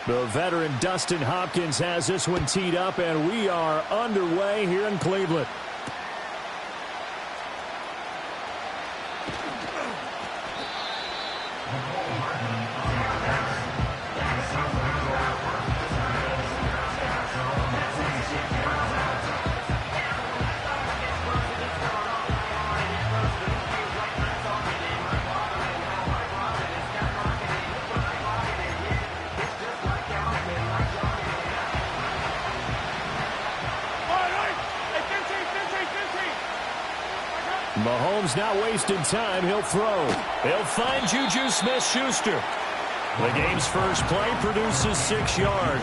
The veteran Dustin Hopkins has this one teed up, and we are underway here in Cleveland. Mahomes not wasting time. He'll throw. He'll find Juju Smith-Schuster. The game's first play produces 6 yards.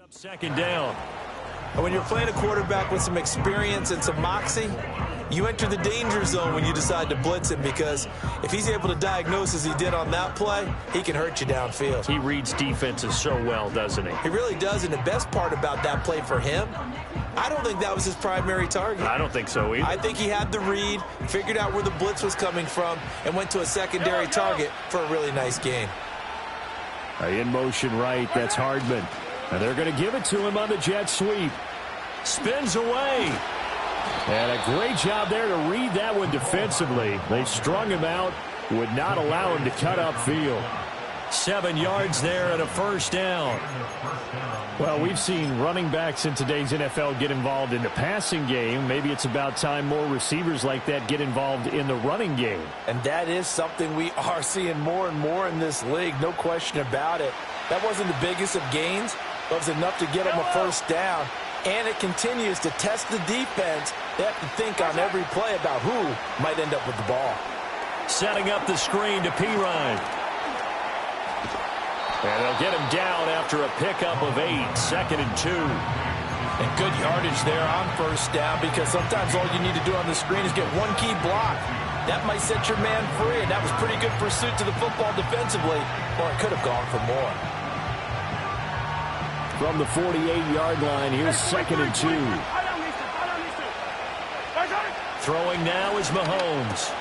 Second down. When you're playing a quarterback with some experience and some moxie, you enter the danger zone when you decide to blitz him, because if he's able to diagnose as he did on that play, he can hurt you downfield. He reads defenses so well, doesn't he? He really does, and the best part about that play for him, I don't think that was his primary target. I don't think so either. I think he had the read, figured out where the blitz was coming from, and went to a secondary target for a really nice gain. In motion right, that's Hardman. And they're going to give it to him on the jet sweep. Spins away. And a great job there to read that one defensively. They strung him out, would not allow him to cut upfield. 7 yards there and a first down. Well, we've seen running backs in today's NFL get involved in the passing game. Maybe it's about time more receivers like that get involved in the running game. And that is something we are seeing more and more in this league, no question about it. That wasn't the biggest of gains, but it was enough to get them a first down. And it continues to test the defense. They have to think on every play about who might end up with the ball. Setting up the screen to Pirine. And they'll get him down after a pickup of 8, 2nd and 2. And good yardage there on first down, because sometimes all you need to do on the screen is get one key block. That might set your man free, and that was pretty good pursuit to the football defensively, or it could have gone for more. From the 48-yard line, here's 2nd and 2. Throwing now is Mahomes.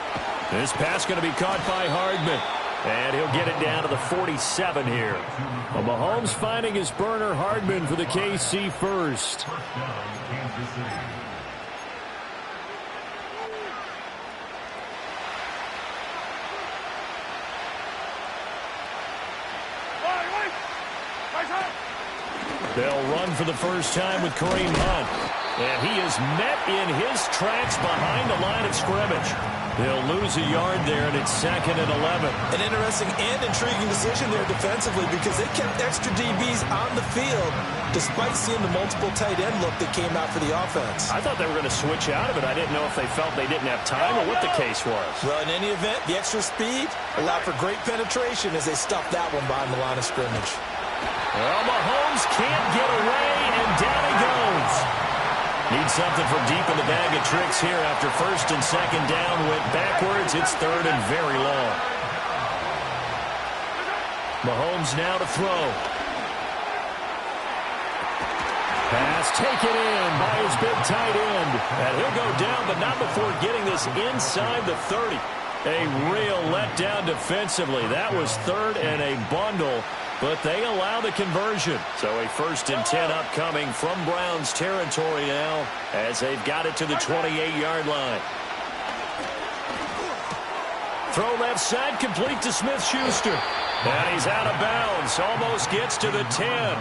This pass going to be caught by Hardman. And he'll get it down to the 47 here. Well, Mahomes finding his burner, Hardman for the KC first. They'll run for the first time with Kareem Hunt. And he is met in his tracks behind the line of scrimmage. They'll lose a yard there, and it's 2nd and 11. An interesting and intriguing decision there defensively, because they kept extra DBs on the field despite seeing the multiple tight end look that came out for the offense. I thought they were going to switch out of it. I didn't know if they felt they didn't have time or what the case was. Well, in any event, the extra speed allowed for great penetration as they stuffed that one behind the line of scrimmage. Well, Mahomes can't get away, and down he goes. Needs something from deep in the bag of tricks here after 1st and 2nd down. Went backwards. It's 3rd and very long. Mahomes now to throw. Pass taken in by his big tight end. And he'll go down, but not before getting this inside the 30. A real letdown defensively. That was 3rd and a bundle. But they allow the conversion. So a 1st and 10 upcoming from Browns territory now as they've got it to the 28-yard line. Throw left side, complete to Smith-Schuster. And he's out of bounds. Almost gets to the 10.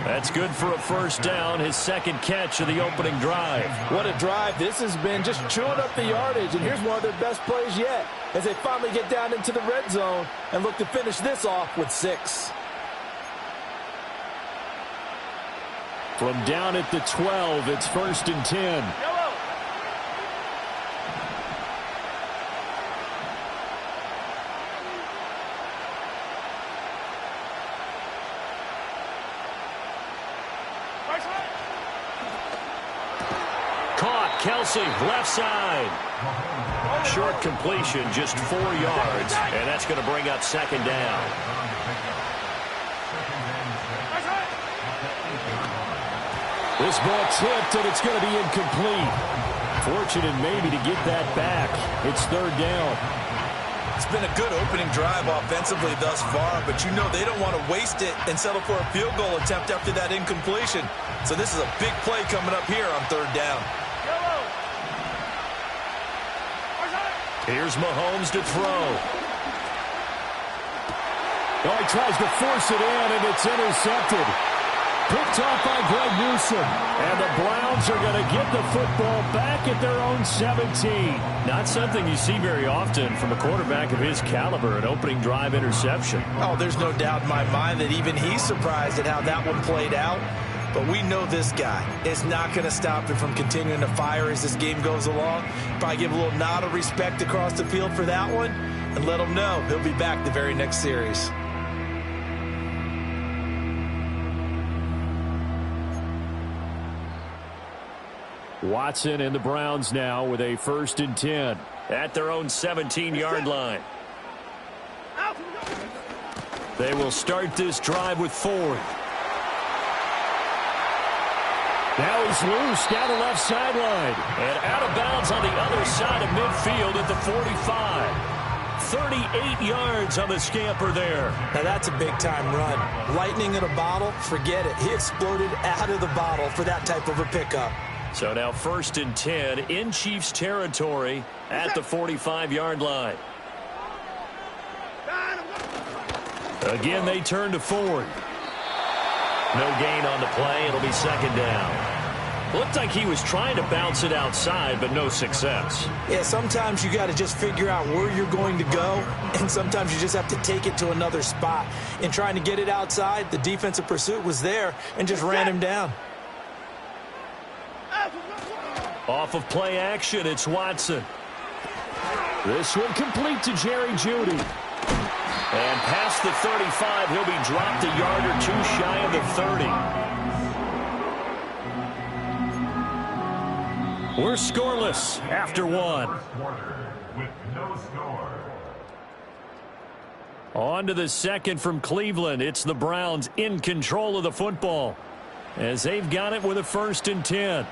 That's good for a first down, his 2nd catch of the opening drive. What a drive this has been, just chewing up the yardage. And here's one of their best plays yet as they finally get down into the red zone and look to finish this off with 6. From down at the 12, it's 1st and 10. Caught, Kelsey, left side. Short completion, just 4 yards, and that's going to bring up 2nd down. This ball tipped, and it's going to be incomplete. Fortunate maybe to get that back. It's 3rd down. It's been a good opening drive offensively thus far, but you know they don't want to waste it and settle for a field goal attempt after that incompletion. So this is a big play coming up here on 3rd down. Here's Mahomes to throw. Oh, he tries to force it in, and it's intercepted. Picked off by Greg Newsome. And the Browns are going to get the football back at their own 17. Not something you see very often from a quarterback of his caliber, an opening drive interception. Oh, there's no doubt in my mind that even he's surprised at how that one played out. But we know this guy is not going to stop him from continuing to fire as this game goes along. Probably give a little nod of respect across the field for that one and let him know he'll be back the very next series. Watson and the Browns now with a 1st and 10 at their own 17-yard line. They will start this drive with Ford. Now he's loose down the left sideline and out of bounds on the other side of midfield at the 45. 38 yards on the scamper there. Now that's a big-time run. Lightning in a bottle, forget it. He exploded out of the bottle for that type of a pickup. So now 1st and 10 in Chiefs territory at the 45-yard line. Again, they turn to Ford. No gain on the play. It'll be 2nd down. Looked like he was trying to bounce it outside, but no success. Yeah, sometimes you got to just figure out where you're going to go, and sometimes you just have to take it to another spot. In trying to get it outside, the defensive pursuit was there and just ran him down. Off of play action, it's Watson. This one complete to Jerry Jeudy. And past the 35, he'll be dropped a yard or two shy of the 30. We're scoreless after one. On to the second from Cleveland. It's the Browns in control of the football as they've got it with a 1st and 10.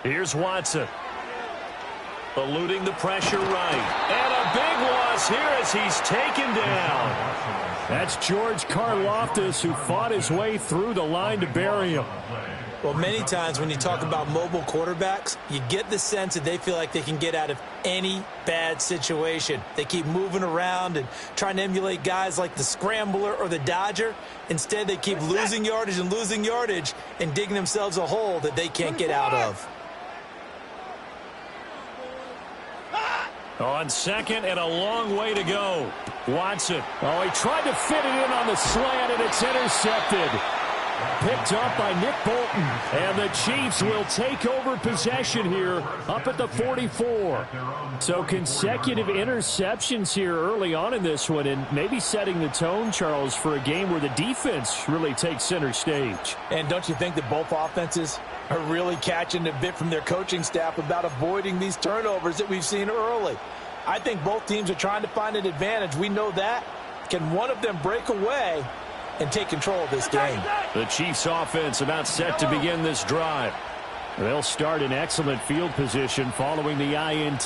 Here's Watson. Eluding the pressure right. And a big loss here as he's taken down. That's George Karlaftis, who fought his way through the line to bury him. Well, many times when you talk about mobile quarterbacks, you get the sense that they feel like they can get out of any bad situation. They keep moving around and trying to emulate guys like the Scrambler or the Dodger. Instead, they keep losing yardage and digging themselves a hole that they can't get out of. On second and a long way to go. Watson. Oh, he tried to fit it in on the slant, and it's intercepted. Picked up by Nick Bolton. And the Chiefs will take over possession here up at the 44. So consecutive interceptions here early on in this one, and maybe setting the tone, Charles, for a game where the defense really takes center stage. And don't you think that both offenses are really catching a bit from their coaching staff about avoiding these turnovers that we've seen early? I think both teams are trying to find an advantage. We know that. Can one of them break away and take control of this game? The Chiefs offense about set to begin this drive. They'll start in excellent field position following the INT.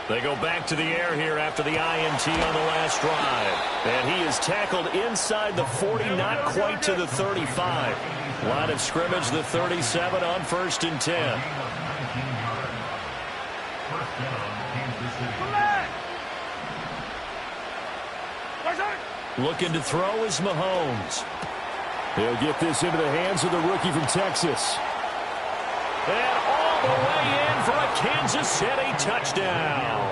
They go back to the air here after the INT on the last drive. And he is tackled inside the 40, not quite to the 35. Line of scrimmage, the 37 on 1st and 10. Looking to throw is Mahomes. He'll get this into the hands of the rookie from Texas. And all the way in for a Kansas City touchdown.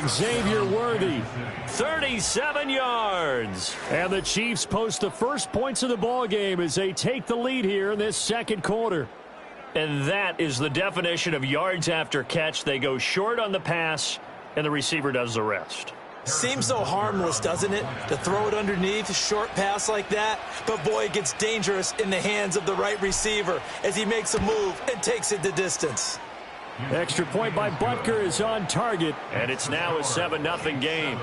Xavier Worthy, 37 yards. And the Chiefs post the first points of the ball game as they take the lead here in this second quarter. And that is the definition of yards after catch. They go short on the pass, and the receiver does the rest. Seems so harmless, doesn't it, to throw it underneath, a short pass like that? But, boy, it gets dangerous in the hands of the right receiver as he makes a move and takes it the distance. Extra point by Butker is on target, and it's now a 7-0 game.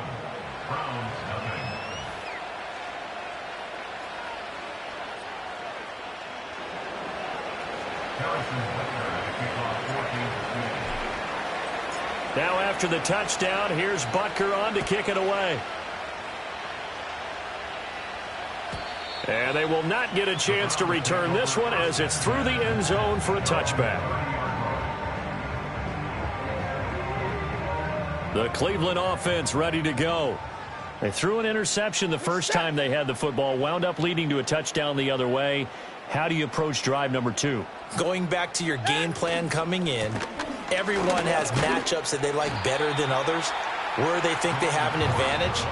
Now after the touchdown, here's Butker on to kick it away. And they will not get a chance to return this one as it's through the end zone for a touchback. The Cleveland offense ready to go. They threw an interception the first time they had the football, wound up leading to a touchdown the other way. How do you approach drive number 2? Going back to your game plan coming in, everyone has matchups that they like better than others, where they think they have an advantage.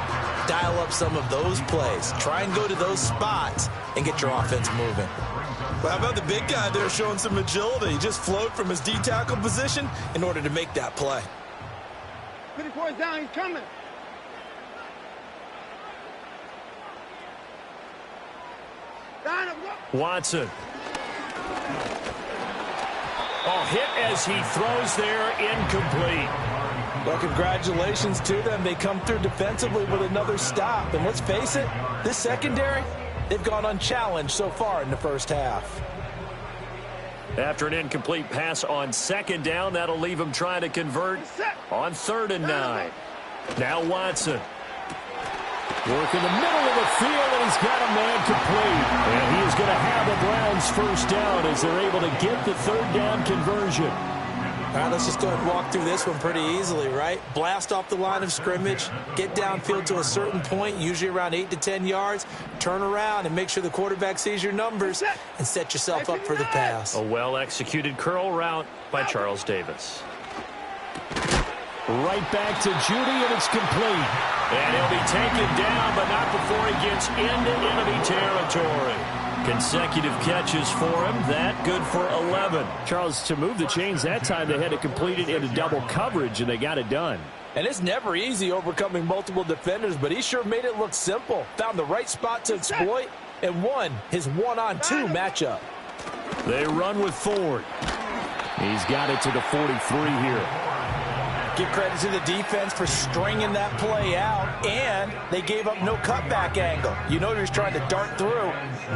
Dial up some of those plays. Try and go to those spots and get your offense moving. Well, how about the big guy there showing some agility? Just float from his D-tackle position in order to make that play. 54 is down, he's coming. Watson. Oh, hit as he throws there, incomplete. Well, congratulations to them. They come through defensively with another stop. And let's face it, this secondary, they've gone unchallenged so far in the first half. After an incomplete pass on second down, that'll leave him trying to convert on 3rd and 9. Now Watson. Work in the middle of the field, and he's got a man complete. And he is going to have the Browns first down as they're able to get the 3rd down conversion. All right, let's just go ahead and walk through this one pretty easily, right? Blast off the line of scrimmage, get downfield to a certain point, usually around 8 to 10 yards, turn around and make sure the quarterback sees your numbers and set yourself up for the pass. A well-executed curl route by Charles Davis. Right back to Judy, and it's complete. And he'll be taken down, but not before he gets into enemy territory. Consecutive catches for him. That good for 11. Charles, to move the chains that time, they had to complete it into double coverage, and they got it done. And it's never easy overcoming multiple defenders, but he sure made it look simple. Found the right spot to exploit and won his one-on-two matchup. They run with Ford. He's got it to the 43 here. Give credit to the defense for stringing that play out, and they gave up no cutback angle. You know he was trying to dart through.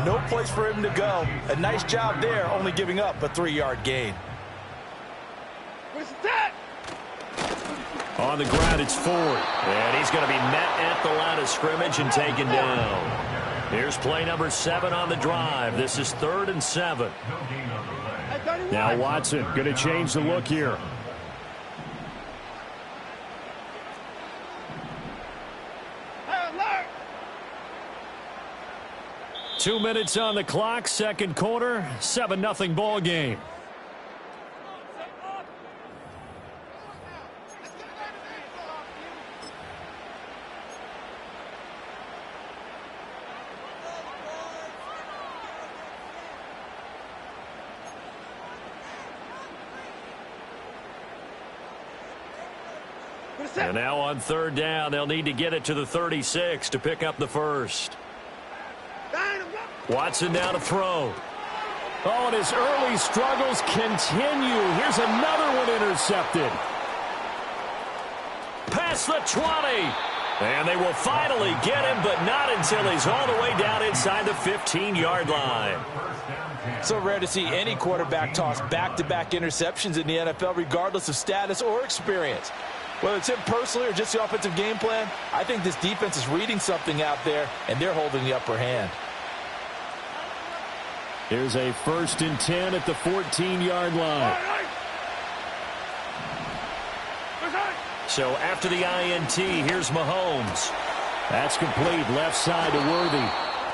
No place for him to go. A nice job there, only giving up a 3-yard gain. What's that? On the ground, it's Ford. And he's going to be met at the line of scrimmage and taken down. Here's play number 7 on the drive. This is 3rd and 7. Now Watson going to change the look here. 2 minutes on the clock, second quarter, 7-0 ball game. And now on 3rd down, they'll need to get it to the 36 to pick up the first. Watson now to throw. Oh, and his early struggles continue. Here's another one intercepted. Past the 20. And they will finally get him, but not until he's all the way down inside the 15-yard line. So rare to see any quarterback toss back-to-back interceptions in the NFL, regardless of status or experience. Whether it's him personally or just the offensive game plan, I think this defense is reading something out there, and they're holding the upper hand. Here's a 1st and 10 at the 14-yard line. So after the INT, here's Mahomes. That's complete, left side to Worthy.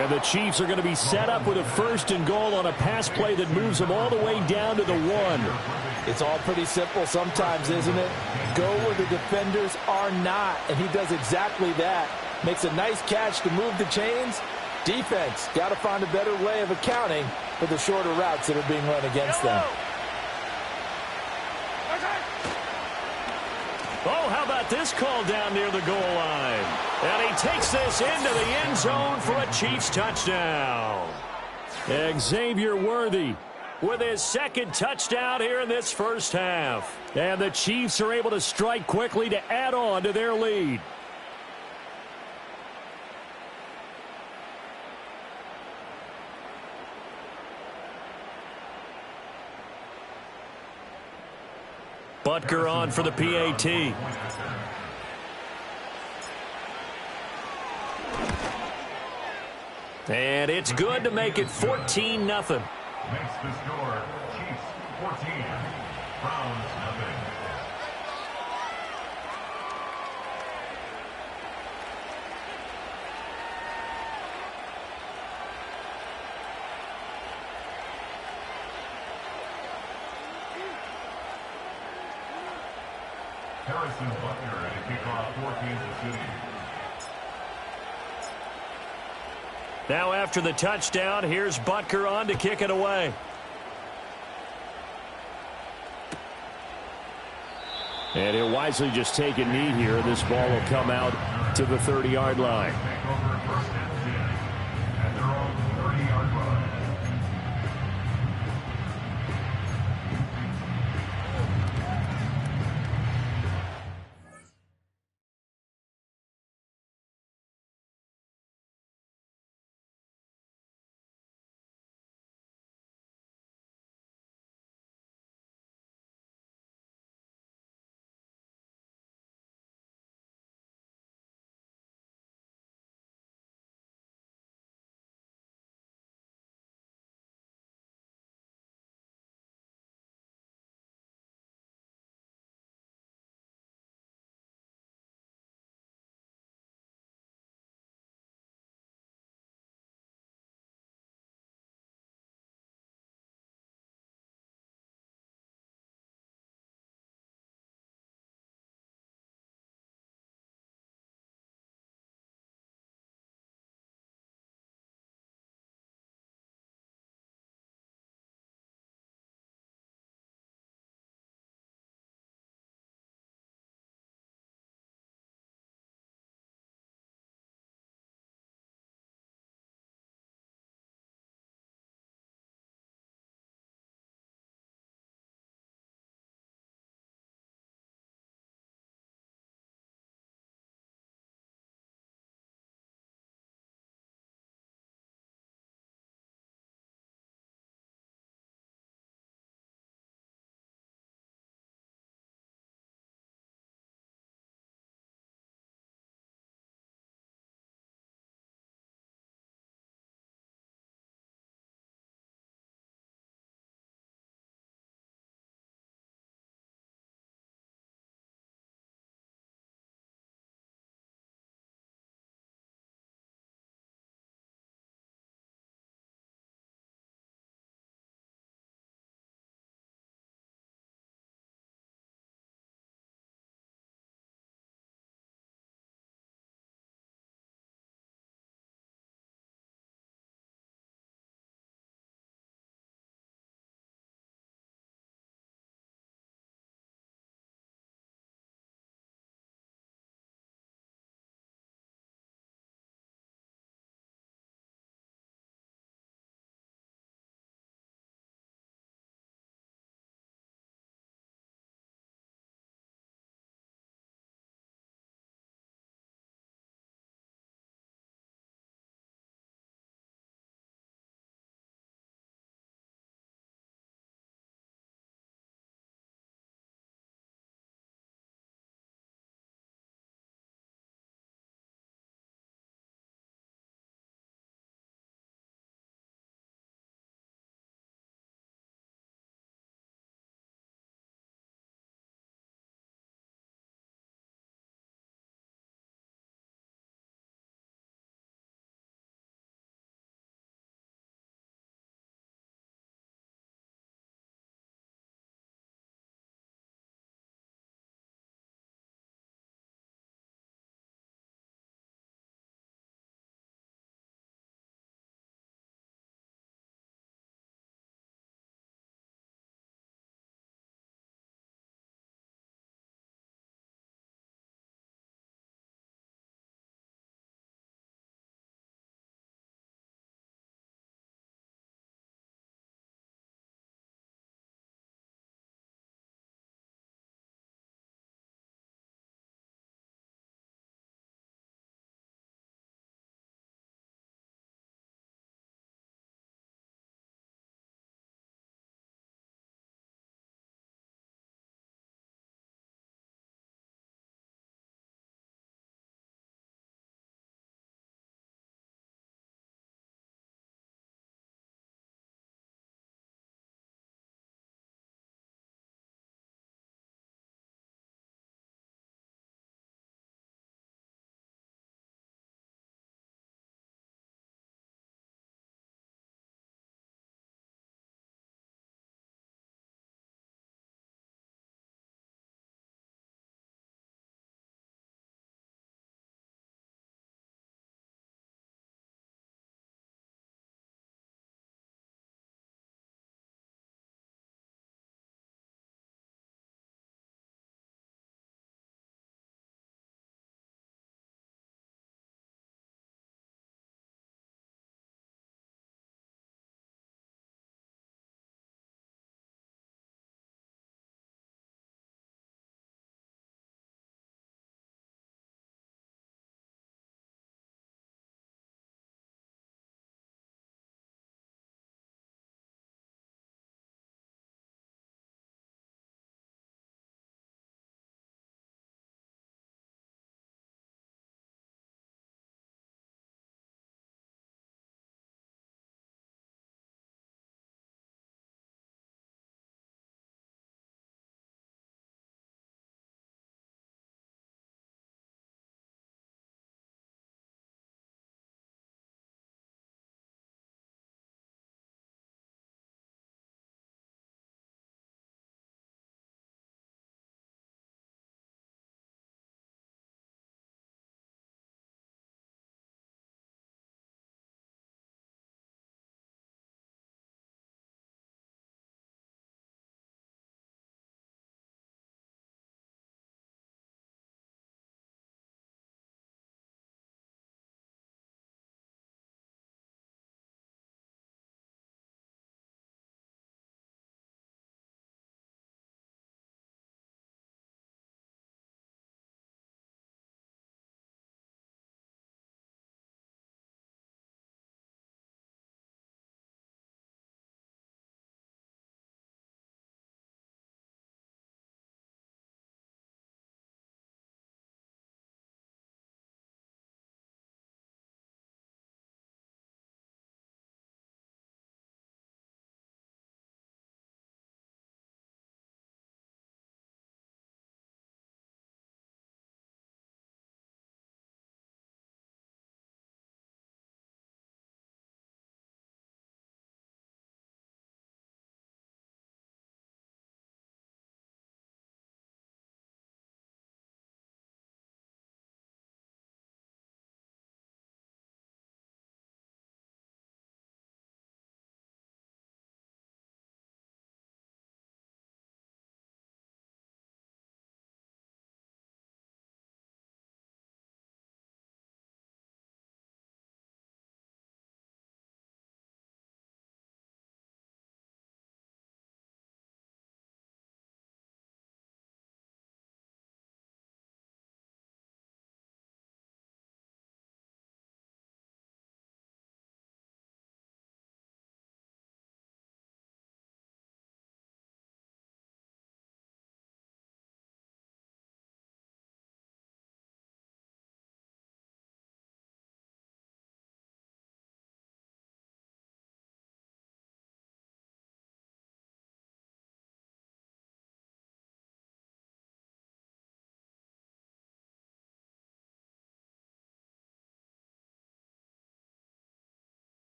And the Chiefs are going to be set up with a 1st and goal on a pass play that moves them all the way down to the 1. It's all pretty simple sometimes, isn't it? Go where the defenders are not, and he does exactly that. Makes a nice catch to move the chains. Defense got to find a better way of accounting for the shorter routes that are being run against them. Oh, how about this call down near the goal line? And he takes this into the end zone for a Chiefs touchdown. Xavier Worthy with his 2nd touchdown here in this first half. And the Chiefs are able to strike quickly to add on to their lead. Butker on for the PAT. And it's good to make it 14-0. Makes the score Chiefs 14, Browns nothing. Harrison Butker at a kickoff for Kansas City. Now after the touchdown, here's Butker on to kick it away. And he'll wisely just take a knee here. This ball will come out to the 30-yard line.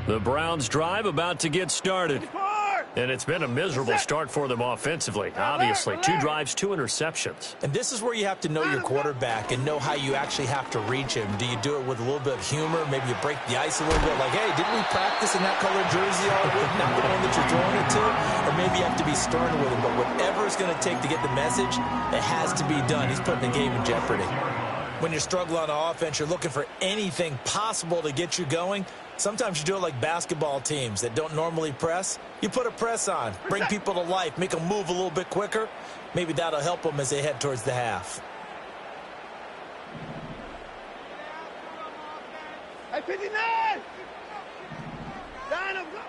The Browns drive about to get started. And it's been a miserable start for them offensively. Obviously, 2 drives, 2 interceptions. And this is where you have to know your quarterback and know how you actually have to reach him. Do you do it with a little bit of humor? Maybe you break the ice a little bit. Like, hey, didn't we practice in that color jersey all week? Not the one that you're throwing it to? Or maybe you have to be stern with him. But whatever it's going to take to get the message, it has to be done. He's putting the game in jeopardy. When you're struggling on offense, you're looking for anything possible to get you going. Sometimes you do it like basketball teams that don't normally press. You put a press on, bring people to life, make them move a little bit quicker. Maybe that'll help them as they head towards the half.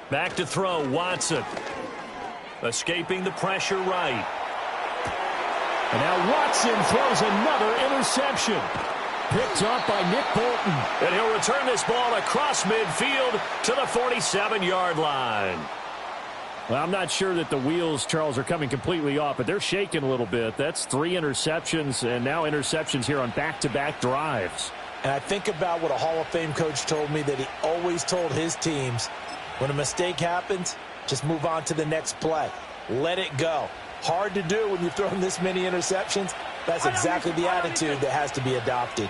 Back to throw, Watson. Escaping the pressure right. And now Watson throws another interception. Picked up by Nick Bolton. And he'll return this ball across midfield to the 47-yard line. Well, I'm not sure that the wheels, Charles, are coming completely off, but they're shaking a little bit. That's 3 interceptions, and now interceptions here on back-to-back drives. And I think about what a Hall of Fame coach told me that he always told his teams, when a mistake happens, just move on to the next play. Let it go. Hard to do when you've thrown this many interceptions. That's exactly the attitude that has to be adopted.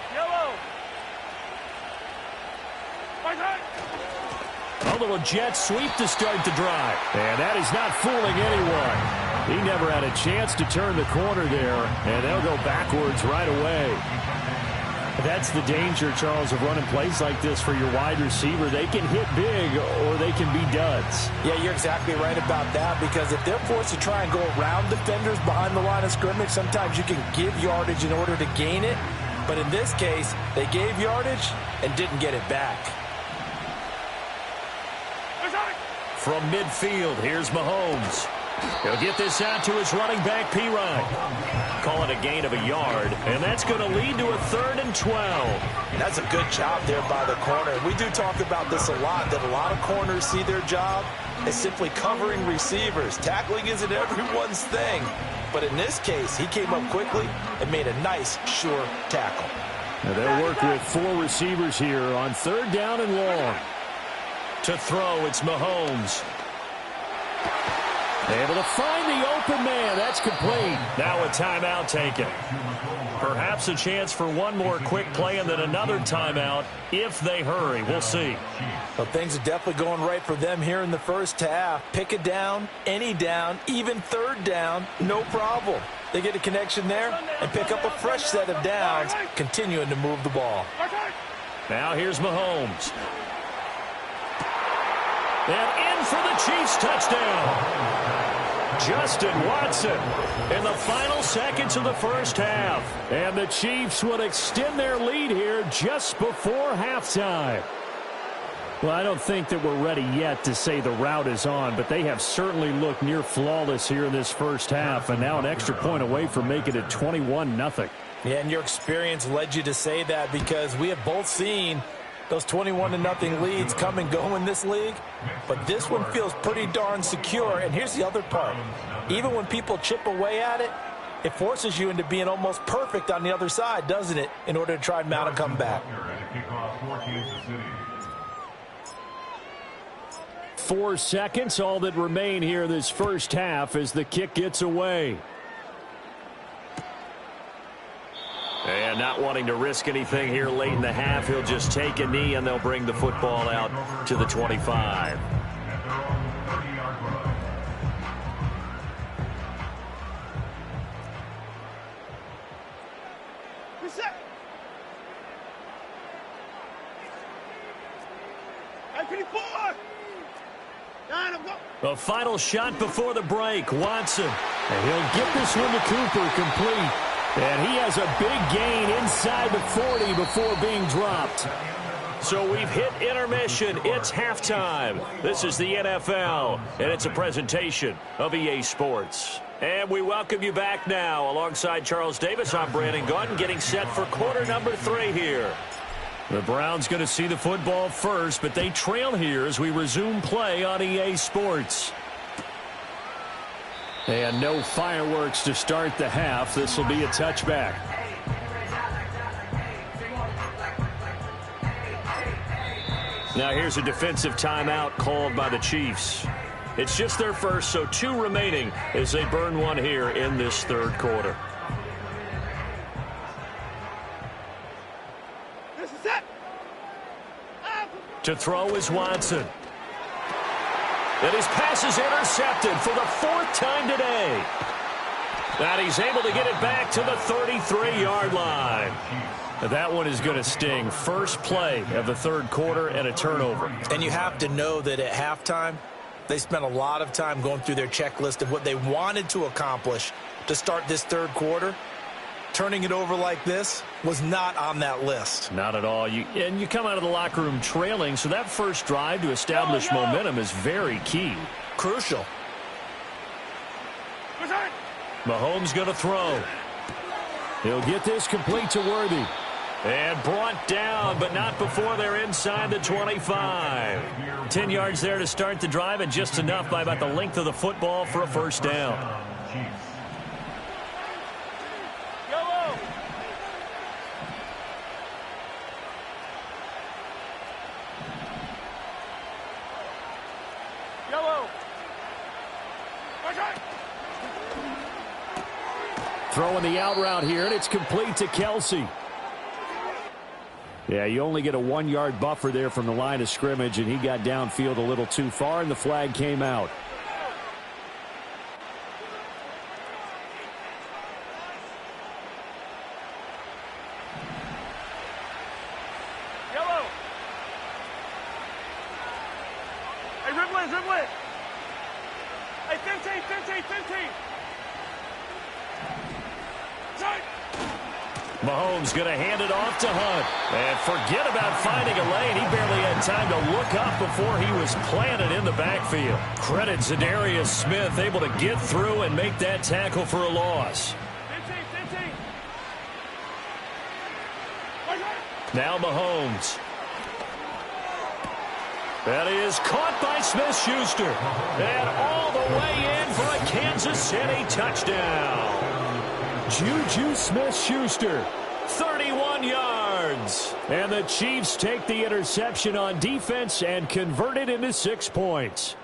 A little jet sweep to start the drive. And that is not fooling anyone. He never had a chance to turn the corner there, and they'll go backwards right away. That's the danger, Charles, of running plays like this for your wide receiver. They can hit big or they can be duds. Yeah, you're exactly right about that, because if they're forced to try and go around defenders behind the line of scrimmage, sometimes you can give yardage in order to gain it. But in this case, they gave yardage and didn't get it back. From midfield, here's Mahomes. He'll get this out to his running back, P-Ryan. Call it a gain of a yard, and that's going to lead to a 3rd and 12. That's a good job there by the corner. We do talk about this a lot, that a lot of corners see their job as simply covering receivers. Tackling isn't everyone's thing. But in this case, he came up quickly and made a nice, sure tackle. Now they'll work with 4 receivers here on 3rd down and long. To throw, it's Mahomes. Able to find the open man. That's complete. Now a timeout taken. Perhaps a chance for one more quick play and then another timeout if they hurry. We'll see. Well, things are definitely going right for them here in the first half. Pick a down, any down, even 3rd down, no problem. They get a connection there and pick up a fresh set of downs, continuing to move the ball. Now here's Mahomes. And in for the Chiefs touchdown. Justin Watson in the final seconds of the first half. And the Chiefs would extend their lead here just before halftime. Well, I don't think that we're ready yet to say the route is on, but they have certainly looked near flawless here in this first half, and now an extra point away from making it 21-0. Yeah, and your experience led you to say that, because we have both seen those 21-0 leads come and go in this league. But this one feels pretty darn secure. And here's the other part. Even when people chip away at it, it forces you into being almost perfect on the other side, doesn't it, in order to try and mount a comeback. 4 seconds, all that remain here this first half as the kick gets away. And not wanting to risk anything here late in the half, he'll just take a knee and they'll bring the football out to the 25. The final shot before the break, Watson. And he'll get this one to Cooper, complete. And he has a big gain inside the 40 before being dropped. So we've hit intermission. It's halftime. This is the NFL, and it's a presentation of EA Sports. And we welcome you back now. Alongside Charles Davis, I'm Brandon Gunn, getting set for quarter number 3 here. The Browns going to see the football first, but they trail here as we resume play on EA Sports. And no fireworks to start the half. This will be a touchback. Now here's a defensive timeout called by the Chiefs. It's just their first, so 2 remaining as they burn one here in this third quarter. This is it. To throw is Watson. And his pass is intercepted for the 4th time today. And he's able to get it back to the 33-yard line. That one is going to sting. First play of the third quarter and a turnover. And you have to know that at halftime, they spent a lot of time going through their checklist of what they wanted to accomplish to start this third quarter. Turning it over like this was not on that list. Not at all. And you come out of the locker room trailing, so that first drive to establish momentum is very key. Crucial. Mahomes going to throw. He'll get this complete to Worthy. And brought down, but not before they're inside the 25. 10 yards there to start the drive, and just enough by about the length of the football for a first down. Throwing the out route here, and it's complete to Kelsey. Yeah, you only get a 1-yard buffer there from the line of scrimmage, and he got downfield a little too far, and the flag came out. Yellow. Hey, dribble it. Hey, 15. Mahomes going to hand it off to Hunt. And forget about finding a lane. He barely had time to look up before he was planted in the backfield. Credit Zadarius Smith, able to get through and make that tackle for a loss. 15. Now Mahomes. That is caught by Smith-Schuster. And all the way in for a Kansas City touchdown. Juju Smith-Schuster, 31 yards. And the Chiefs take the interception on defense and convert it into 6 points.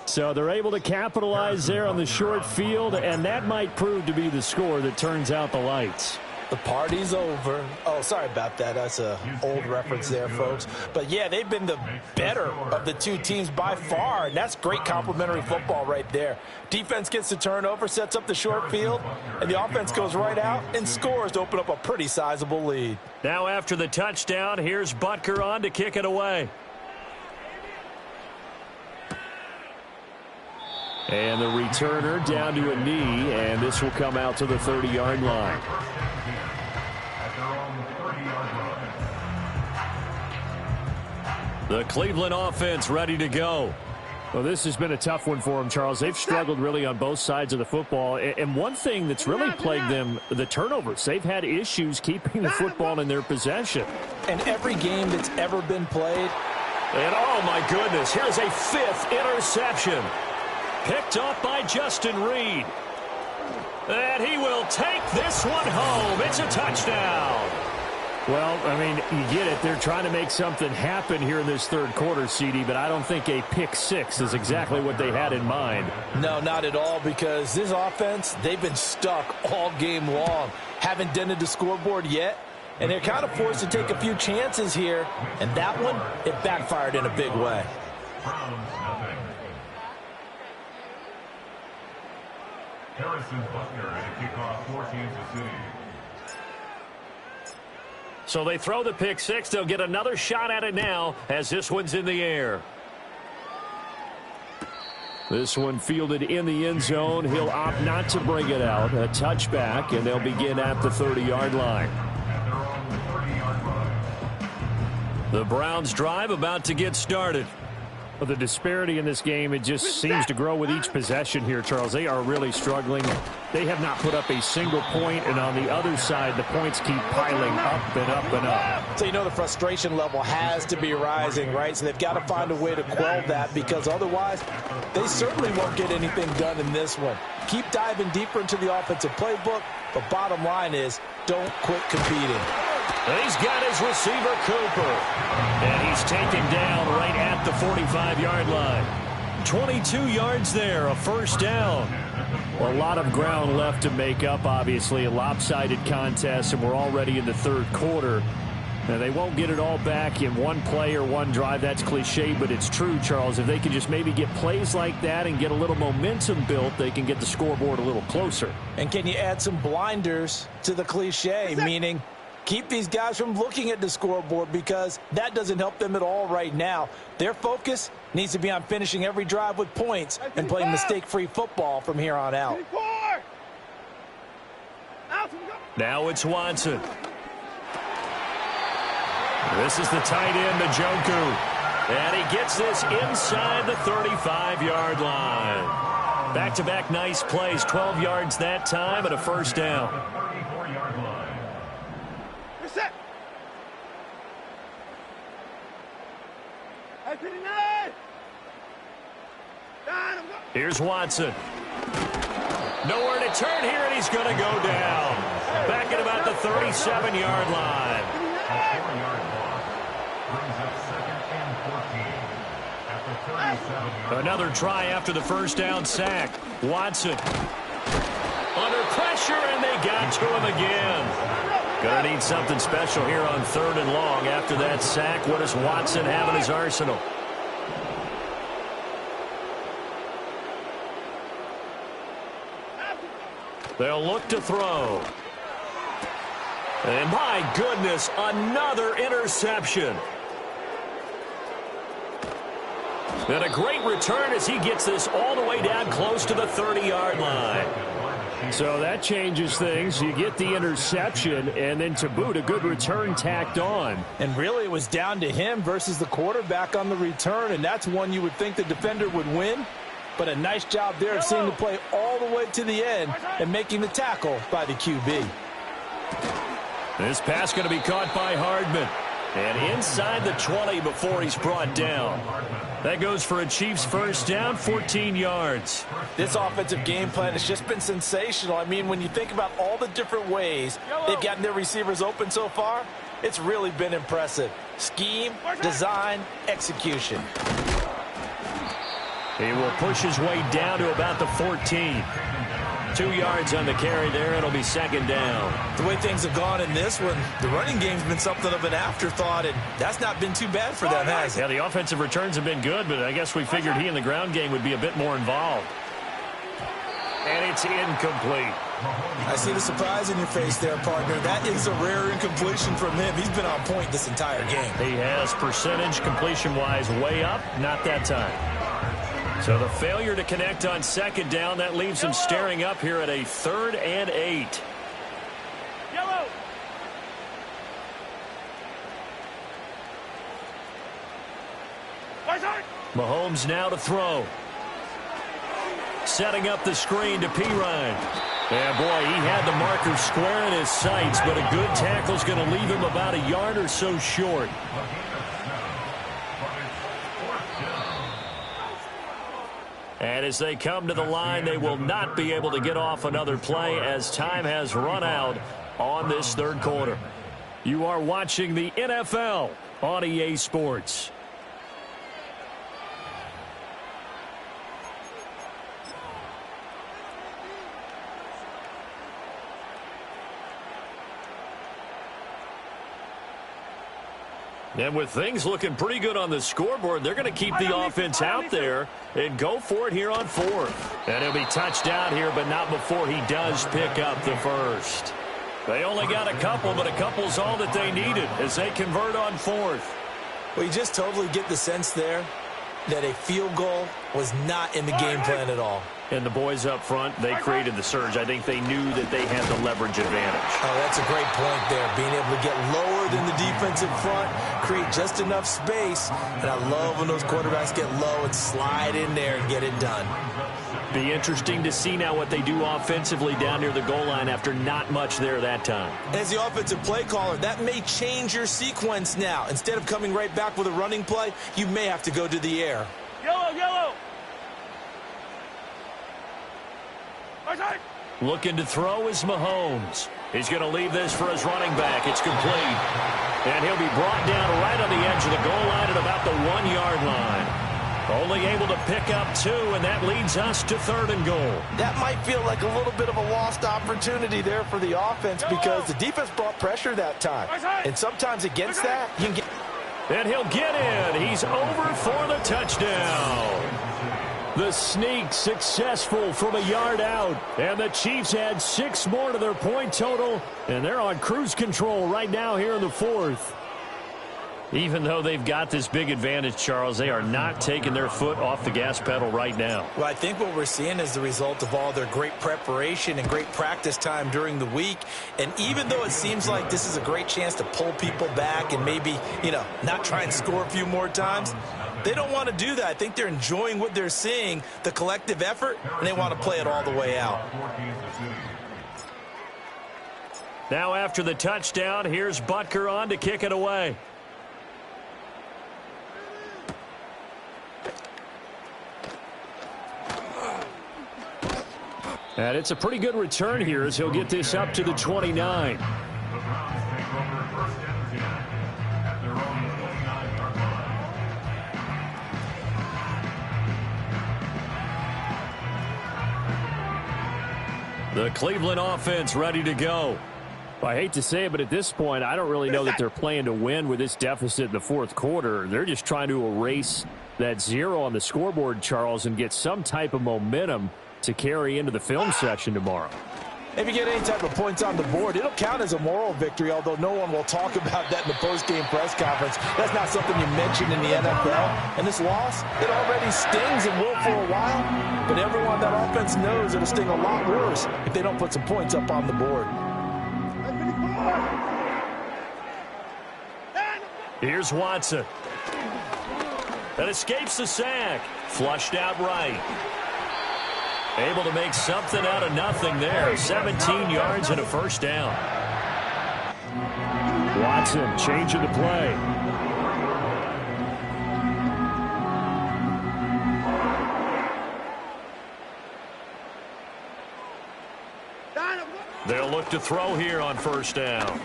So they're able to capitalize there on the short field, and that might prove to be the score that turns out the lights. The party's over. Oh, sorry about that. That's an old reference there, folks. But, yeah, they've been the better of the two teams by far, and that's great complimentary football right there. Defense gets the turnover, sets up the short field, and the offense goes right out and scores to open up a pretty sizable lead. Now after the touchdown, here's Butker on to kick it away. And the returner down to a knee, and this will come out to the 30-yard line. The Cleveland offense ready to go. Well, this has been a tough one for them, Charles. They've struggled really on both sides of the football. And one thing that's really plagued them, the turnovers. They've had issues keeping the football in their possession. And every game that's ever been played. And, oh, my goodness, here's a 5th interception. Picked up by Justin Reed. And he will take this one home. It's a touchdown. Well, I mean, you get it. They're trying to make something happen here in this third quarter, CD, but I don't think a pick 6 is exactly what they had in mind. No, not at all, because this offense, they've been stuck all game long. Haven't dented the scoreboard yet, and they're kind of forced to take a few chances here, and that one, it backfired in a big way. Harrison Butker at kickoff for Kansas City. So they throw the pick 6. They'll get another shot at it now as this one's in the air. This one fielded in the end zone. He'll opt not to bring it out. A touchback, and they'll begin at the 30-yard line. The Browns drive about to get started. Well, the disparity in this game, it just seems to grow with each possession here, Charles. They are really struggling. They have not put up a single point, and on the other side, the points keep piling up and up and up. So you know the frustration level has to be rising, right? So they've got to find a way to quell that, because otherwise they certainly won't get anything done in this one. Keep diving deeper into the offensive playbook, but bottom line is don't quit competing. He's got his receiver, Cooper. And he's taken down right at the 45-yard line. 22 yards there, a first down. A lot of ground left to make up, obviously. A lopsided contest, and we're already in the third quarter. Now, they won't get it all back in one play or one drive. That's cliche, but it's true, Charles. If they can just maybe get plays like that and get a little momentum built, they can get the scoreboard a little closer. And can you add some blinders to the cliche, meaning keep these guys from looking at the scoreboard, because that doesn't help them at all right now. Their focus needs to be on finishing every drive with points and playing mistake-free football from here on out. Now it's Watson. This is the tight end, Njoku. And he gets this inside the 35-yard line. Back-to-back nice plays, 12 yards that time and a first down. Here's Watson. Nowhere to turn here, and he's going to go down. Back at about the 37-yard line. Another try after the first down sack. Watson under pressure, and they got to him again. Gonna need something special here on 3rd and long. After that sack, what does Watson have in his arsenal? They'll look to throw. And my goodness, another interception. And a great return as he gets this all the way down close to the 30-yard line. So that changes things. You get the interception, and then to boot, a good return tacked on. And really, it was down to him versus the quarterback on the return, and that's one you would think the defender would win. But a nice job there of seeing the play all the way to the end and making the tackle by the QB. This pass going to be caught by Hardman. And inside the 20 before he's brought down. That goes for a Chiefs first down, 14 yards. This offensive game plan has just been sensational. I mean, when you think about all the different ways they've gotten their receivers open so far, it's really been impressive. Scheme, design, execution. He will push his way down to about the 14. 2 yards on the carry there. It'll be second down. The way things have gone in this one, the running game's been something of an afterthought, and that's not been too bad for them, has it? Yeah, the offensive returns have been good, but I guess we figured he in the ground game would be a bit more involved. And it's incomplete. I see the surprise in your face there, partner. That is a rare incompletion from him. He's been on point this entire game. He has percentage completion-wise way up, not that time. So the failure to connect on second down, that leaves him staring up here at a 3rd and 8. Yellow. Mahomes now to throw. Setting up the screen to Pirine. Yeah, boy, he had the marker square in his sights, but a good tackle's going to leave him about a yard or so short. And as they come to the line, they will not be able to get off another play as time has run out on this third quarter. You are watching the NFL on EA Sports. And with things looking pretty good on the scoreboard, they're going to keep the offense out there and go for it here on 4th. And he'll be touched out here, but not before he does pick up the first. They only got a couple, but a couple's all that they needed as they convert on 4th. Well, you just totally get the sense there that a field goal was not in the game plan at all. And the boys up front, they created the surge. I think they knew that they had the leverage advantage. Oh, that's a great point there. Being able to get lower than the defensive front, create just enough space. And I love when those quarterbacks get low and slide in there and get it done. Be interesting to see now what they do offensively down near the goal line after not much there that time. As the offensive play caller, that may change your sequence now. Instead of coming right back with a running play, you may have to go to the air. Yellow, yellow. Looking to throw is Mahomes. He's going to leave this for his running back. It's complete. And he'll be brought down right on the edge of the goal line at about the 1-yard line. Only able to pick up 2, and that leads us to 3rd and goal. That might feel like a little bit of a lost opportunity there for the offense because the defense brought pressure that time. And sometimes against that, you can get... And he'll get in. He's over for the touchdown. The sneak successful from a yard out. And the Chiefs add 6 more to their point total. And they're on cruise control right now here in the 4th. Even though they've got this big advantage, Charles, they are not taking their foot off the gas pedal right now. Well, I think what we're seeing is the result of all their great preparation and great practice time during the week. And even though it seems like this is a great chance to pull people back and maybe, not try and score a few more times, they don't want to do that. I think they're enjoying what they're seeing, the collective effort, and they want to play it all the way out. Now after the touchdown, here's Butker on to kick it away. And it's a pretty good return here as he'll get this up to the 29. The Cleveland offense ready to go. I hate to say it, but at this point, I don't really know that they're playing to win with this deficit in the 4th quarter. They're just trying to erase that 0 on the scoreboard, Charles, and get some type of momentum to carry into the film section tomorrow. If you get any type of points on the board, it'll count as a moral victory, although no one will talk about that in the post-game press conference. That's not something you mentioned in the NFL. And this loss, it already stings and will for a while. But everyone that offense knows it'll sting a lot worse if they don't put some points up on the board. Here's Watson. That escapes the sack. Flushed out right. Able to make something out of nothing there. 17 yards and a first down. Watson changing the play. They'll look to throw here on first down.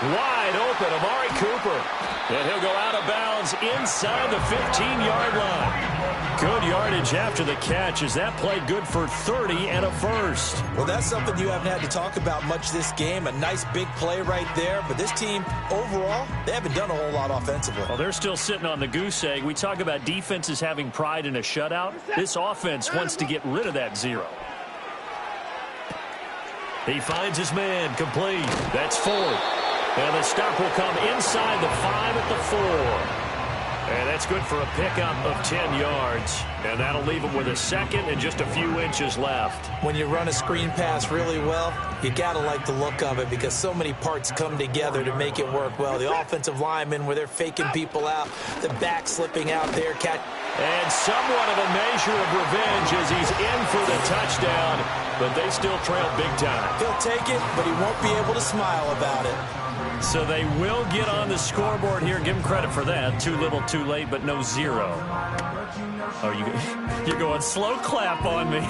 Wide open, Amari Cooper. And he'll go out of bounds inside the 15-yard line. Good yardage after the catch as that played good for 30 and a first. Well, that's something you haven't had to talk about much this game. A nice big play right there. But this team, overall, they haven't done a whole lot offensively. Well, they're still sitting on the goose egg. We talk about defenses having pride in a shutout. This offense wants to get rid of that 0. He finds his man complete. That's 4. And the stop will come inside the 5 at the 4. And that's good for a pickup of 10 yards. And that'll leave him with a second and just a few inches left. When you run a screen pass really well, you got to like the look of it because so many parts come together to make it work well. The offensive linemen where they're faking people out, the back slipping out there. And somewhat of a measure of revenge as he's in for the touchdown. But they still trail big time. He'll take it, but he won't be able to smile about it. So they will get on the scoreboard here. Give him credit for that. Too little, too late, but no 0. Oh, you're going slow clap on me.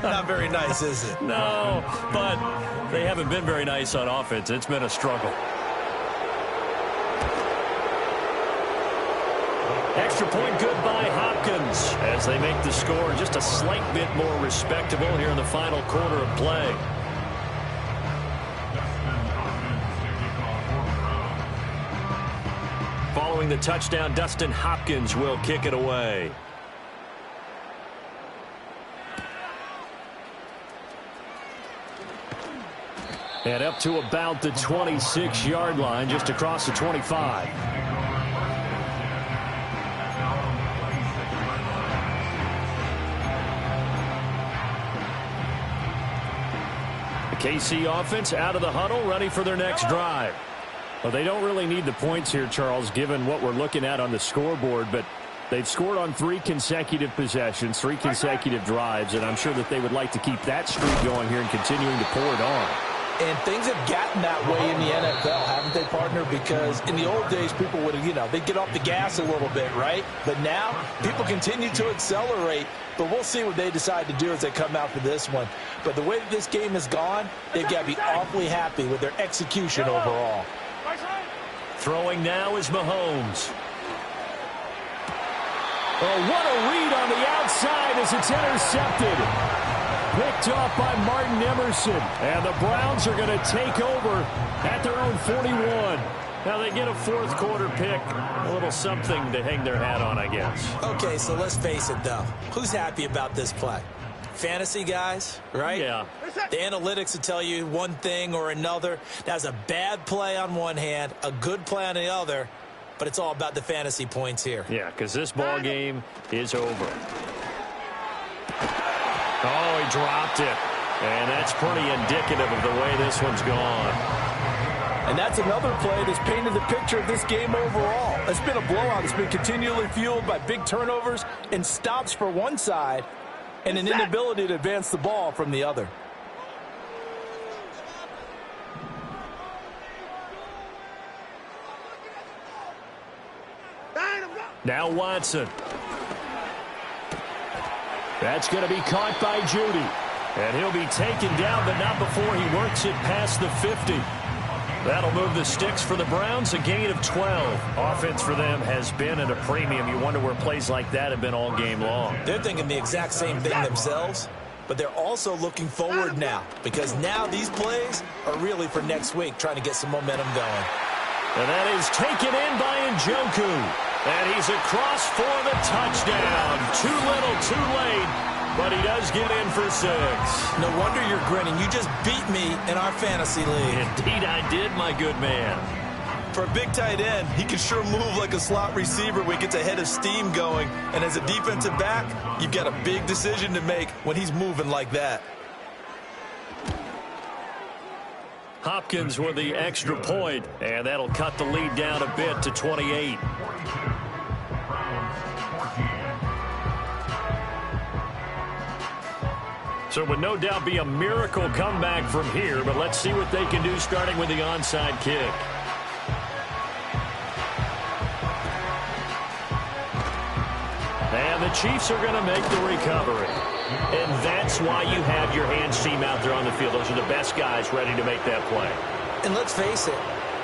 Not very nice, is it? No, but they haven't been very nice on offense. It's been a struggle. Extra point good by Hopkins as they make the score just a slight bit more respectable here in the final quarter of play. Following the touchdown, Dustin Hopkins will kick it away. And up to about the 26-yard line, just across the 25. The KC offense out of the huddle, ready for their next drive. Well, they don't really need the points here, Charles, given what we're looking at on the scoreboard, but they've scored on 3 consecutive possessions, 3 consecutive drives, and I'm sure that they would like to keep that streak going here and continuing to pour it on. And things have gotten that way in the NFL, haven't they, partner? Because in the old days, people would, they'd get off the gas a little bit, right? But now, people continue to accelerate. But we'll see what they decide to do as they come out for this one. But the way that this game has gone, they've got to be awfully happy with their execution overall. Throwing now is Mahomes. Oh, what a read on the outside as it's intercepted. Picked off by Martin Emerson. And the Browns are going to take over at their own 41. Now they get a fourth quarter pick. A little something to hang their hat on, I guess. Okay, so let's face it, though. Who's happy about this play? Fantasy guys, right? Yeah. The analytics will tell you one thing or another. That's a bad play on one hand, a good play on the other, but it's all about the fantasy points here. Yeah, because this ball game is over. Oh, he dropped it. And that's pretty indicative of the way this one's gone. And that's another play that's painted the picture of this game overall. It's been a blowout. It's been continually fueled by big turnovers and stops for one side and an inability to advance the ball from the other. Now Watson. That's going to be caught by Judy. And he'll be taken down, but not before he works it past the 50. That'll move the sticks for the Browns, a gain of 12. Offense for them has been at a premium. You wonder where plays like that have been all game long. They're thinking the exact same thing themselves, but they're also looking forward now, because now these plays are really for next week, trying to get some momentum going. And that is taken in by Njoku. And he's across for the touchdown. Too little, too late, but he does get in for 6. No wonder you're grinning. You just beat me in our fantasy league. Indeed I did, my good man. For a big tight end, he can sure move like a slot receiver when he gets a head of steam going. And as a defensive back, you've got a big decision to make when he's moving like that. Hopkins with the extra point, and that'll cut the lead down a bit to 28. So it would no doubt be a miracle comeback from here, but let's see what they can do starting with the onside kick. And the Chiefs are going to make the recovery. And that's why you have your hands team out there on the field. Those are the best guys ready to make that play. And let's face it,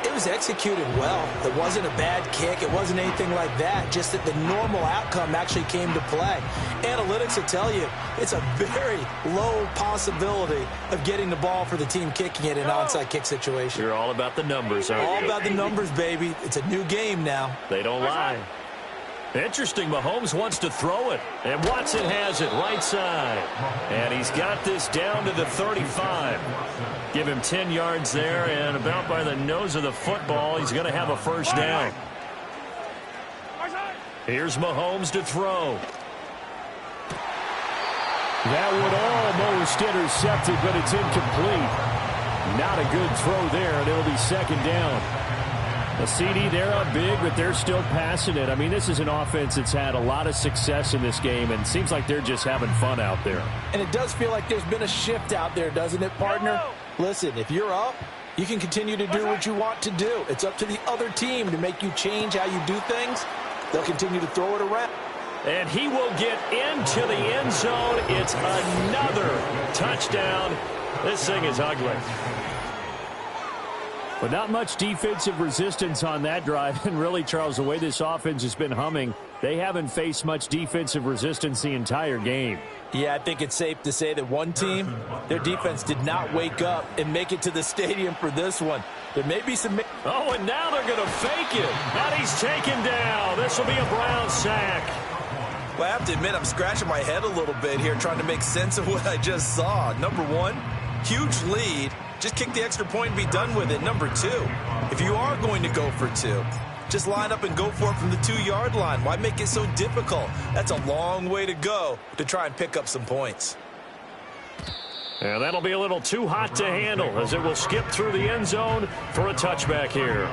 it was executed well. It wasn't a bad kick. It wasn't anything like that. Just that the normal outcome actually came to play. Analytics will tell you it's a very low possibility of getting the ball for the team kicking it in an onside kick situation. You're all about the numbers, aren't you? All about the numbers, baby. It's a new game now. They don't lie. Interesting, Mahomes wants to throw it, and Watson has it right side. And he's got this down to the 35. Give him 10 yards there, and about by the nose of the football, he's going to have a first down. Here's Mahomes to throw. That would almost intercepted, but it's incomplete. Not a good throw there, and it'll be second down. A CD, they're up big, but they're still passing it. I mean, this is an offense that's had a lot of success in this game, and it seems like they're just having fun out there. And it does feel like there's been a shift out there, doesn't it, partner? Listen, if you're up, you can continue to do what you want to do. It's up to the other team to make you change how you do things. They'll continue to throw it around. And he will get into the end zone. It's another touchdown. This thing is ugly. But not much defensive resistance on that drive. And really, Charles, the way this offense has been humming, they haven't faced much defensive resistance the entire game. Yeah, I think it's safe to say that one team, their defense did not wake up and make it to the stadium for this one. There may be some... Oh, and now they're going to fake it. And he's taken down. This will be a Brown sack. Well, I have to admit, I'm scratching my head a little bit here trying to make sense of what I just saw. Number one, huge lead. Just kick the extra point and be done with it. Number two, if you are going to go for two, just line up and go for it from the 2-yard line. Why make it so difficult? That's a long way to go to try and pick up some points. And that'll be a little too hot to handle as it will skip through the end zone for a touchback here.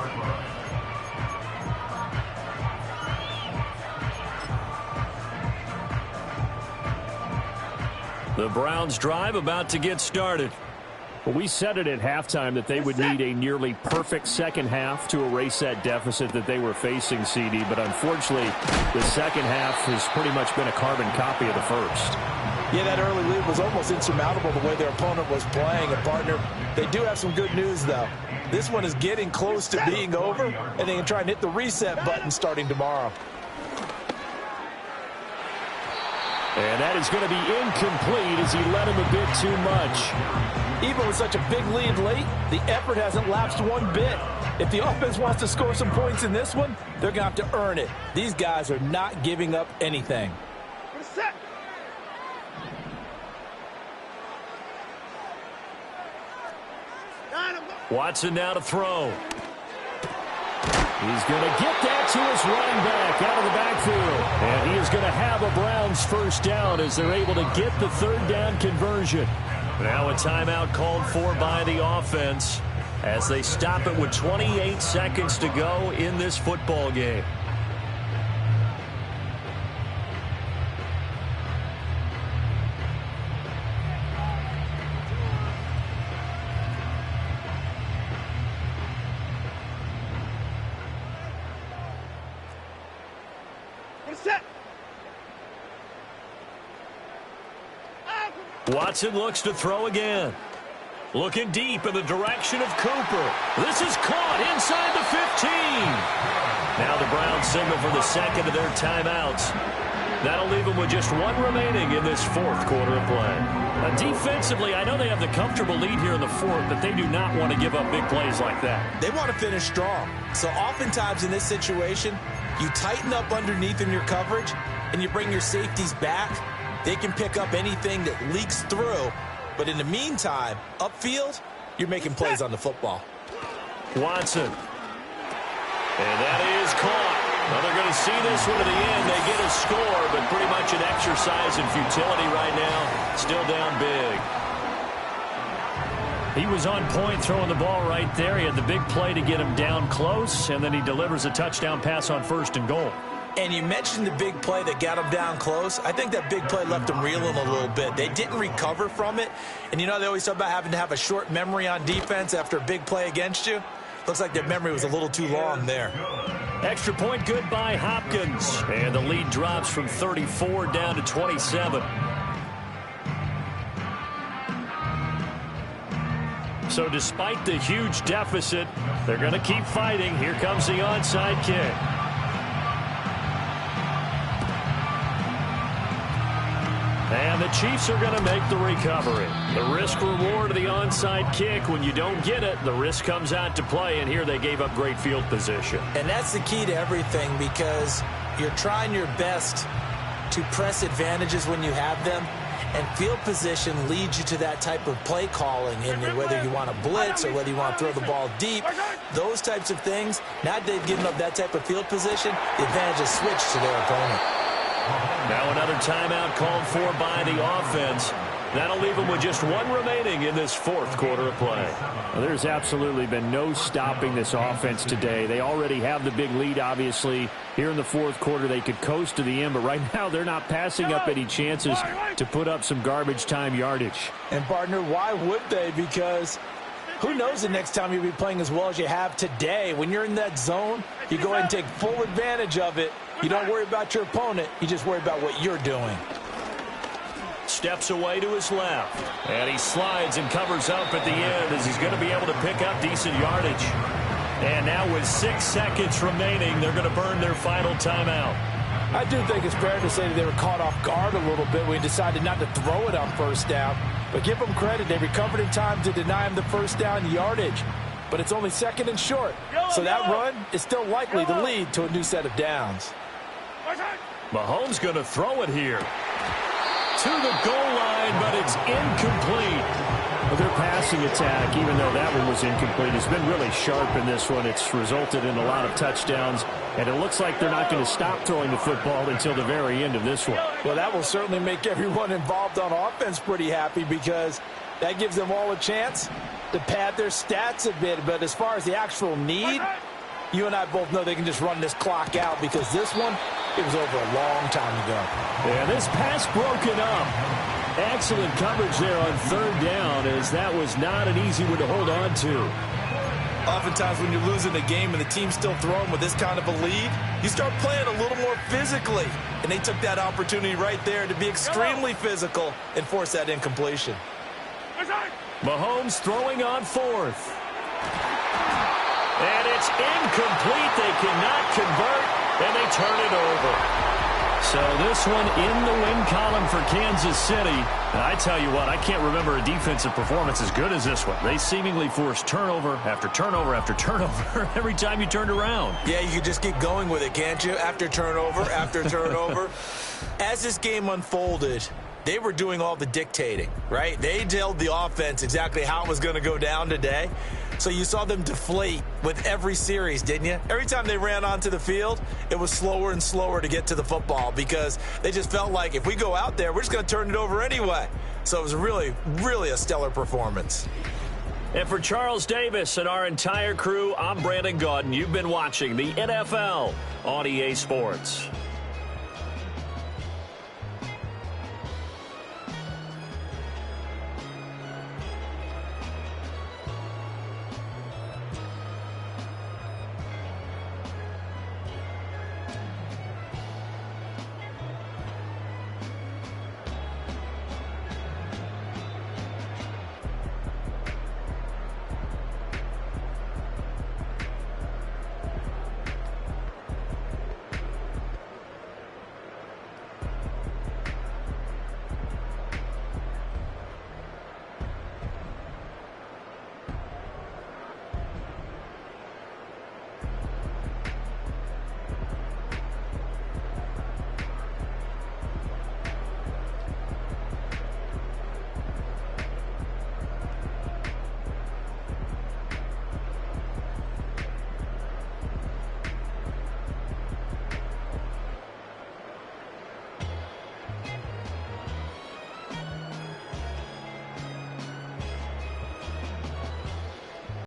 The Browns drive about to get started. Well, we said it at halftime that they would need a nearly perfect second half to erase that deficit that they were facing, CD. But unfortunately, the second half has pretty much been a carbon copy of the first. Yeah, that early lead was almost insurmountable the way their opponent was playing. And, partner, they do have some good news, though. This one is getting close to being over, and they can try and hit the reset button starting tomorrow. And that is going to be incomplete as he led him a bit too much. Even with such a big lead late, the effort hasn't lapsed one bit. If the offense wants to score some points in this one, they're going to have to earn it. These guys are not giving up anything. Watson now to throw. He's going to get that to his running back out of the backfield. And he is going to have a Browns first down as they're able to get the third down conversion. Now a timeout called for by the offense as they stop it with 28 seconds to go in this football game. Watson looks to throw again. Looking deep in the direction of Cooper. This is caught inside the 15. Now the Browns signal for the second of their timeouts. That'll leave them with just one remaining in this fourth quarter of play. Defensively, I know they have the comfortable lead here in the fourth, but they do not want to give up big plays like that. They want to finish strong. So oftentimes in this situation, you tighten up underneath in your coverage, and you bring your safeties back. They can pick up anything that leaks through. But in the meantime, upfield, you're making plays on the football. Watson. And that is caught. Well, they're going to see this one to the end. They get a score, but pretty much an exercise in futility right now. Still down big. He was on point throwing the ball right there. He had the big play to get him down close, and then he delivers a touchdown pass on first and goal. And you mentioned the big play that got him down close. I think that big play left him reeling a little bit. They didn't recover from it. And you know they always talk about having to have a short memory on defense after a big play against you. Looks like their memory was a little too long there. Extra point good by Hopkins. And the lead drops from 34 down to 27. So despite the huge deficit, they're going to keep fighting. Here comes the onside kick. And the Chiefs are going to make the recovery. The risk-reward of the onside kick. When you don't get it, the risk comes out to play, and here they gave up great field position. And that's the key to everything because you're trying your best to press advantages when you have them, and field position leads you to that type of play calling, and whether you want to blitz or whether you want to throw the ball deep, those types of things. Now they've given up that type of field position, the advantage is switched to their opponent. Now another timeout called for by the offense. That'll leave them with just one remaining in this fourth quarter of play. Well, there's absolutely been no stopping this offense today. They already have the big lead, obviously. Here in the fourth quarter, they could coast to the end, but right now they're not passing up any chances to put up some garbage time yardage. And, partner, why would they? Because who knows the next time you'll be playing as well as you have today. When you're in that zone, you go ahead and take full advantage of it. You don't worry about your opponent. You just worry about what you're doing. Steps away to his left. And he slides and covers up at the end as he's going to be able to pick up decent yardage. And now with 6 seconds remaining, they're going to burn their final timeout. I do think it's fair to say that they were caught off guard a little bit when he decided not to throw it on first down. But give them credit. They recovered in time to deny him the first down yardage. But it's only second and short. So that run is still likely to lead to a new set of downs. Mahomes going to throw it here. To the goal line, but it's incomplete. Well, their passing attack, even though that one was incomplete, has been really sharp in this one. It's resulted in a lot of touchdowns, and it looks like they're not going to stop throwing the football until the very end of this one. Well, that will certainly make everyone involved on offense pretty happy because that gives them all a chance to pad their stats a bit. But as far as the actual need, you and I both know they can just run this clock out because this one, it was over a long time ago. Yeah, this pass broken up. Excellent coverage there on third down, as that was not an easy one to hold on to. Oftentimes when you're losing a game and the team's still throwing with this kind of a lead, you start playing a little more physically. And they took that opportunity right there to be extremely physical and force that incompletion. Mahomes throwing on fourth. And it's incomplete. They cannot convert, and they turn it over. So this one in the win column for Kansas City. And I tell you what, I can't remember a defensive performance as good as this one. They seemingly forced turnover after turnover after turnover every time you turned around. Yeah, you could just keep going with it, can't you? After turnover, after turnover. As this game unfolded, they were doing all the dictating, right? They told the offense exactly how it was going to go down today. So you saw them deflate with every series, didn't you? Every time they ran onto the field, it was slower and slower to get to the football because they just felt like if we go out there, we're just going to turn it over anyway. So it was really, really a stellar performance. And for Charles Davis and our entire crew, I'm Brandon Gaudin. You've been watching the NFL on EA Sports.